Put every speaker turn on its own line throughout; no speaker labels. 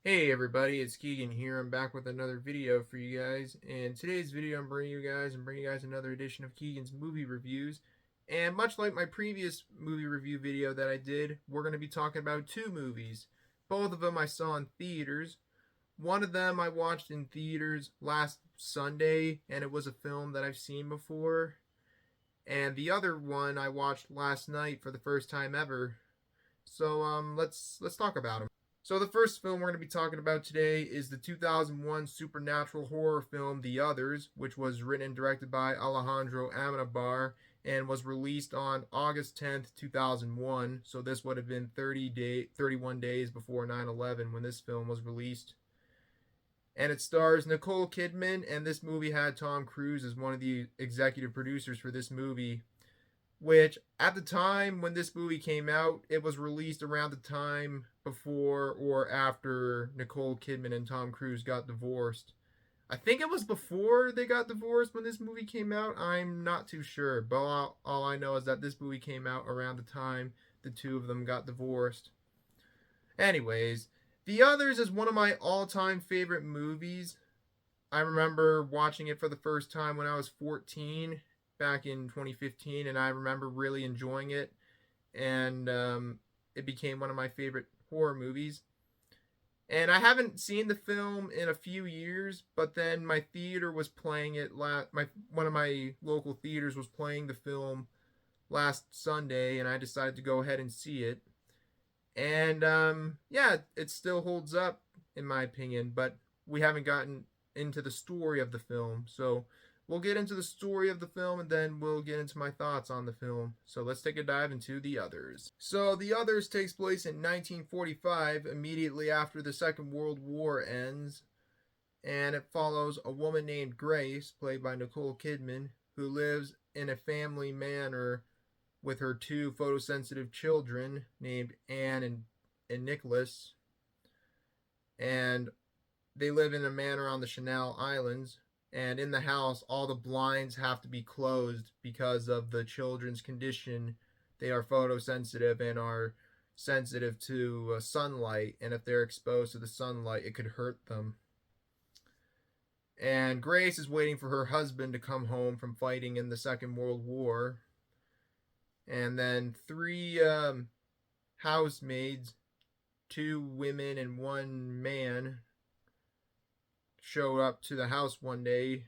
Hey everybody, it's Keagan here. I'm back with another video for you guys. And today's video I'm bringing you guys another edition of Keagan's movie reviews. And much like my previous movie review video that I did, we're going to be talking about two movies. Both of them I saw in theaters. One of them I watched in theaters last Sunday, and it was a film that I've seen before. And the other one I watched last night for the first time ever. So let's talk about them. So the first film we're going to be talking about today is the 2001 supernatural horror film The Others, which was written and directed by Alejandro Amenábar and was released on August 10th, 2001. So this would have been 31 days before 9/11 when this film was released. And it stars Nicole Kidman, and this movie had Tom Cruise as one of the executive producers for this movie, which at the time when this movie came out, it was released around the time before or after Nicole Kidman and Tom Cruise got divorced. I think it was before they got divorced when this movie came out. I'm not too sure, but all I know is that this movie came out around the time the two of them got divorced. Anyways, The Others is one of my all-time favorite movies. I remember watching it for the first time when I was 14 back in 2015, and I remember really enjoying it, and it became one of my favorite horror movies. And I haven't seen the film in a few years, but then my theater was playing it. One of my local theaters was playing the film last Sunday, and I decided to go ahead and see it. And yeah, it still holds up in my opinion, but we haven't gotten into the story of the film. So we'll get into the story of the film and then we'll get into my thoughts on the film. So let's take a dive into The Others. So The Others takes place in 1945, immediately after the Second World War ends. And it follows a woman named Grace, played by Nicole Kidman, who lives in a family manor with her two photosensitive children named Anne and Nicholas. And they live in a manor on the Canel Islands. And in the house, all the blinds have to be closed because of the children's condition. They are photosensitive and are sensitive to sunlight. And if they're exposed to the sunlight, it could hurt them. And Grace is waiting for her husband to come home from fighting in the Second World War. And then three housemaids, two women and one man, show up to the house one day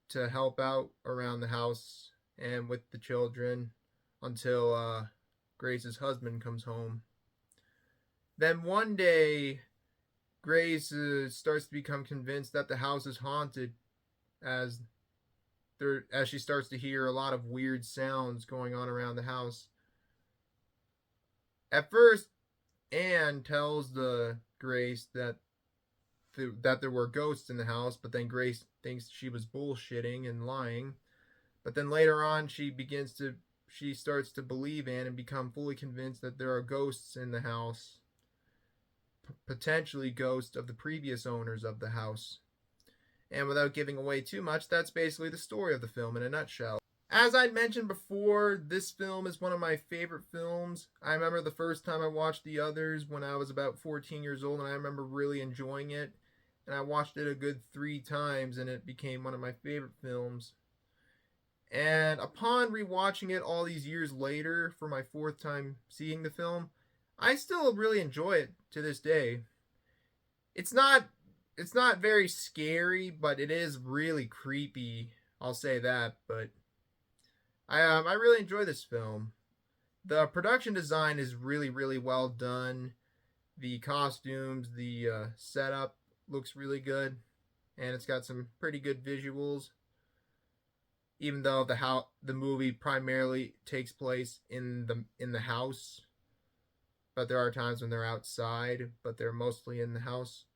to help out around the house and with the children until Grace's husband comes home. Then one day, Grace starts to become convinced that the house is haunted as she starts to hear a lot of weird sounds going on around the house. At first, Anne tells the Grace that there were ghosts in the house, but then Grace thinks she was bullshitting and lying. But then later on, she starts to believe Anne and become fully convinced that there are ghosts in the house, potentially ghosts of the previous owners of the house. And without giving away too much, that's basically the story of the film in a nutshell. As I mentioned before, this film is one of my favorite films. I remember the first time I watched The Others when I was about 14 years old, and I remember really enjoying it. And I watched it a good 3 times, and it became one of my favorite films. And upon rewatching it all these years later for my 4th time seeing the film, I still really enjoy it to this day. It's not very scary, but it is really creepy. I'll say that, but I really enjoy this film. The production design is really, really well done. The costumes, the setup looks really good, and it's got some pretty good visuals. Even though the movie primarily takes place in the house, but there are times when they're outside, but they're mostly in the house.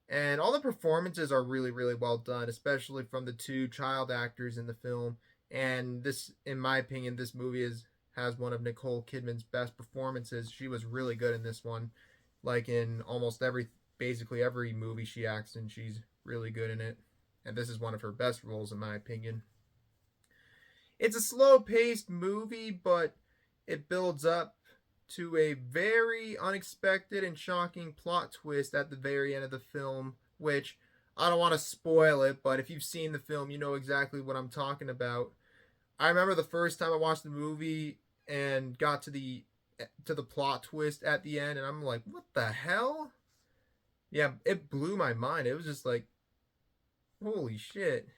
And all the performances are really, really well done, especially from the two child actors in the film. And this, in my opinion, this movie has one of Nicole Kidman's best performances. She was really good in this one. Like in almost basically every movie she acts in, she's really good in it. And this is one of her best roles, in my opinion. It's a slow-paced movie, but it builds up to a very unexpected and shocking plot twist at the very end of the film, which I don't want to spoil it, but if you've seen the film, you know exactly what I'm talking about. I remember the first time I watched the movie and got to the plot twist at the end, and I'm like, what the hell? Yeah, it blew my mind. It was just like, holy shit.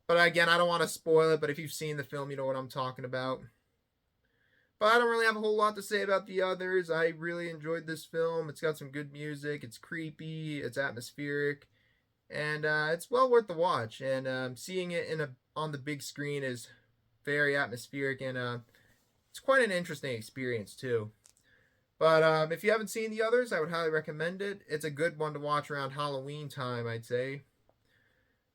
But again, I don't want to spoil it, but if you've seen the film, you know what I'm talking about. But I don't really have a whole lot to say about the others. I really enjoyed this film. It's got some good music. It's creepy. It's atmospheric, and it's well worth the watch. And seeing it on the big screen is very atmospheric, and it's quite an interesting experience too. But if you haven't seen the others, I would highly recommend it. It's a good one to watch around Halloween time, I'd say.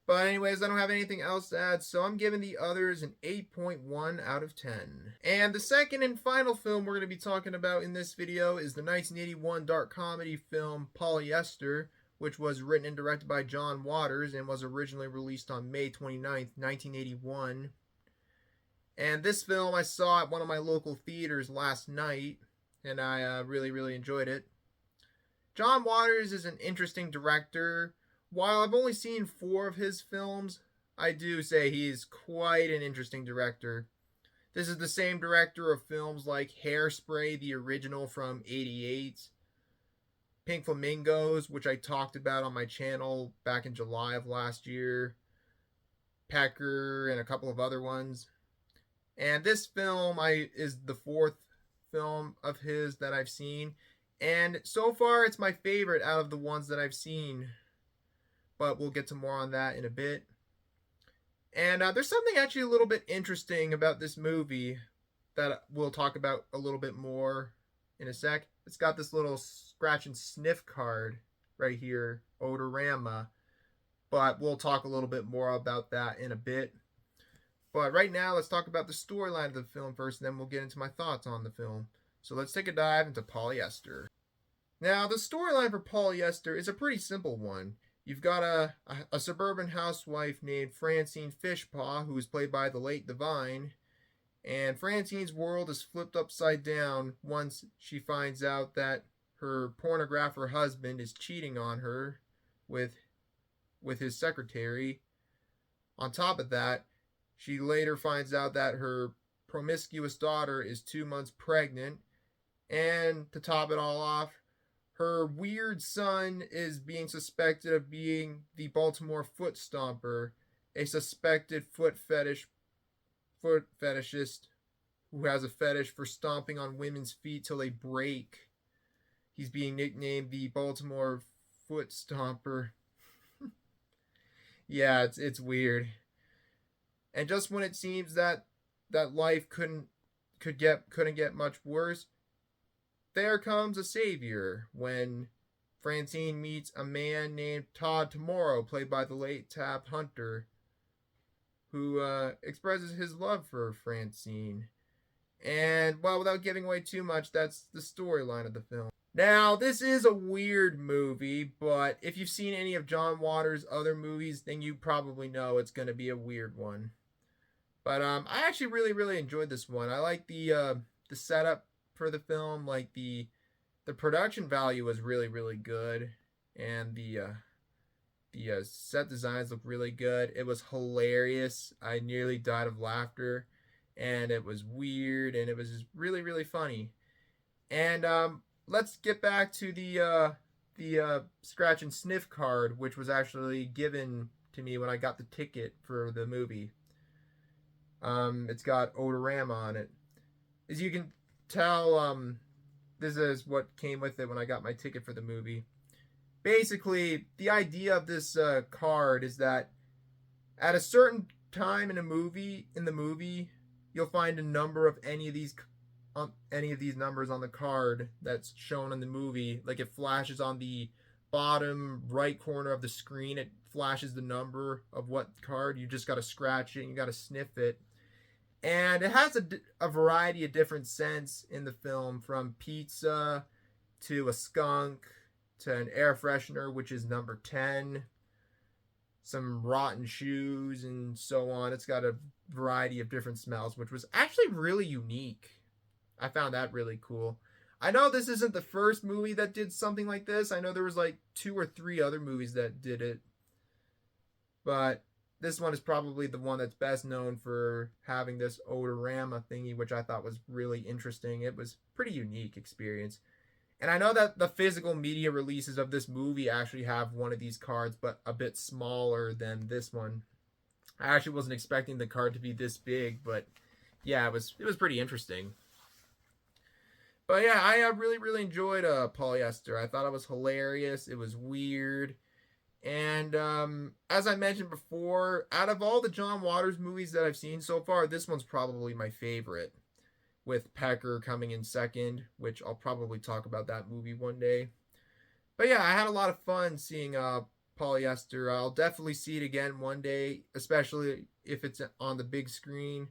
But anyways, I don't have anything else to add, so I'm giving the others an 8.1 out of 10. And the second and final film we're going to be talking about in this video is the 1981 dark comedy film Polyester, which was written and directed by John Waters and was originally released on May 29th, 1981. And this film I saw at one of my local theaters last night, and I really, really enjoyed it. John Waters is an interesting director. While I've only seen 4 of his films, I do say he's quite an interesting director. This is the same director of films like Hairspray, the original from '88, Pink Flamingos, which I talked about on my channel back in July of last year, Pecker, and a couple of other ones. And this film is the 4th film of his that I've seen, and so far it's my favorite out of the ones that I've seen. But we'll get to more on that in a bit. And there's something actually a little bit interesting about this movie that we'll talk about a little bit more in a sec. It's got this little scratch and sniff card right here, Odorama. But we'll talk a little bit more about that in a bit. But right now, let's talk about the storyline of the film first, and then we'll get into my thoughts on the film. So let's take a dive into Polyester. Now, the storyline for Polyester is a pretty simple one. You've got a suburban housewife named Francine Fishpaw, who is played by the late Divine, and Francine's world is flipped upside down once she finds out that her pornographer husband is cheating on her with his secretary. On top of that, she later finds out that her promiscuous daughter is 2 months pregnant, and to top it all off, her weird son is being suspected of being the Baltimore Foot Stomper, a suspected foot fetishist who has a fetish for stomping on women's feet till they break. He's being nicknamed the Baltimore Foot Stomper. Yeah, it's weird. And just when it seems that life couldn't get much worse, there comes a savior when Francine meets a man named Todd Tomorrow, played by the late Tab Hunter, who expresses his love for Francine. And, well, without giving away too much, that's the storyline of the film. Now, this is a weird movie, but if you've seen any of John Waters' other movies, then you probably know it's going to be a weird one. But I actually really, really enjoyed this one. I like the setup for the film. Like the production value was really, really good, and the set designs look really good. It was hilarious. I nearly died of laughter, and it was weird, and it was just really, really funny. And let's get back to the scratch and sniff card, which was actually given to me when I got the ticket for the movie. It's got Odorama on it. As you can tell, this is what came with it when I got my ticket for the movie. Basically, the idea of this card is that at a certain time in the movie, you'll find a number of any of these numbers on the card that's shown in the movie. Like, it flashes on the bottom right corner of the screen. It flashes the number of what card. You just got to scratch it and you got to sniff it. And it has a variety of different scents in the film, from pizza to a skunk to an air freshener, which is number 10, some rotten shoes, and so on. It's got a variety of different smells, which was actually really unique. I found that really cool. I know this isn't the first movie that did something like this. I know there was like 2 or 3 other movies that did it, but this one is probably the one that's best known for having this odorama thingy, which I thought was really interesting. It was pretty unique experience. And I know that the physical media releases of this movie actually have one of these cards, but a bit smaller than this one. I actually wasn't expecting the card to be this big, but yeah, it was pretty interesting. But yeah, I really enjoyed Polyester. I thought it was hilarious. It was weird. And as I mentioned before, out of all the John Waters movies that I've seen so far, this one's probably my favorite, with Pecker coming in second, which I'll probably talk about that movie one day. But yeah, I had a lot of fun seeing Polyester. I'll definitely see it again one day, especially if it's on the big screen.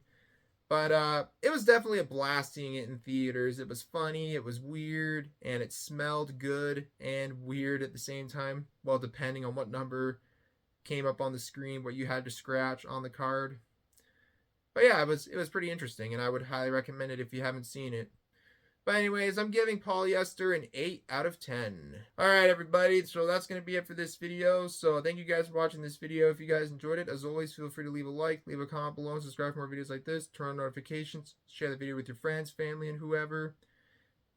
But it was definitely a blast seeing it in theaters. It was funny, it was weird, and it smelled good and weird at the same time. Well, depending on what number came up on the screen, what you had to scratch on the card. But yeah, it was pretty interesting, and I would highly recommend it if you haven't seen it. But anyways, I'm giving Polyester an 8 out of 10. Alright everybody, so that's going to be it for this video. So thank you guys for watching this video. If you guys enjoyed it, as always, feel free to leave a like, leave a comment below, and subscribe for more videos like this. Turn on notifications, share the video with your friends, family, and whoever.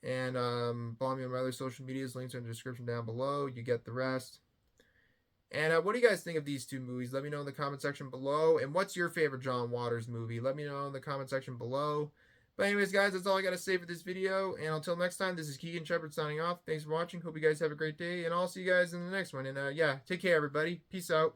And follow me on my other social medias. Links are in the description down below. You get the rest. And what do you guys think of these 2 movies? Let me know in the comment section below. And what's your favorite John Waters movie? Let me know in the comment section below. But anyways, guys, that's all I got to say for this video. And until next time, this is Keagan Shepard signing off. Thanks for watching. Hope you guys have a great day. And I'll see you guys in the next one. And yeah, take care, everybody. Peace out.